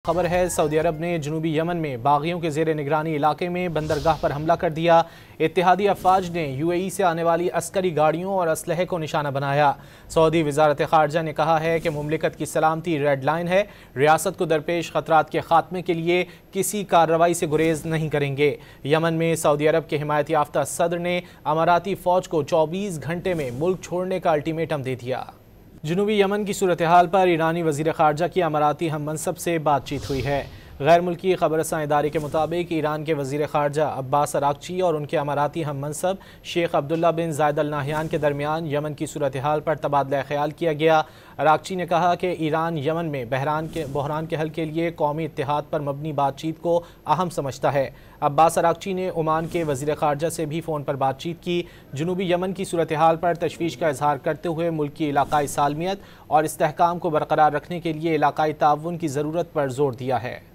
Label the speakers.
Speaker 1: خبر ہے سعودی عرب نے جنوبی یمن میں باغیوں کے زیر نگرانی علاقے میں بندرگاہ پر حملہ کر دیا۔ اتحادی افواج نے یو اے ای سے آنے والی عسکری گاڑیوں اور اسلحے کو نشانہ بنایا۔ سعودی وزارت خارجہ نے کہا ہے کہ مملکت کی سلامتی ریڈ لائن ہے، ریاست کو درپیش خطرات کے خاتمے کے لیے کسی کارروائی سے گریز نہیں کریں گے۔ یمن میں سعودی عرب کے حمایت یافتہ صدر نے اماراتی فوج کو 24 گھنٹے میں ملک چھوڑنے کا الٹیمیٹم دے دیا۔ جنوبی یمن کی صورتحال پر ایرانی وزیر خارجہ کی اماراتی ہم منصب سے بات چیت ہوئی ہے۔ غیر ملکی خبر رساں ادارے کے مطابق ایران کے وزیر خارجہ عباس اراغچی اور ان کے اماراتی ہم منصب شیخ عبداللہ بن زائد ال نہیان کے درمیان یمن کی صورتحال پر تبادلہ خیال کیا گیا۔ اراغچی نے کہا کہ ایران یمن میں بحران کے حل کے لیے قومی اتحاد پر مبنی بات چیت کو اہم سمجھتا ہے۔ عباس اراغچی نے عمان کے وزیر خارجہ سے بھی فون پر بات چیت کی۔ جنوبی یمن کی صورتحال پر تشویش کا اظہار کرتے ہوئے ملک کی علاقائی سالمیت اور استحکام کو برقرار رکھنے کے لیے علاقائی تعاون کی ضرورت پر زور دیا ہے۔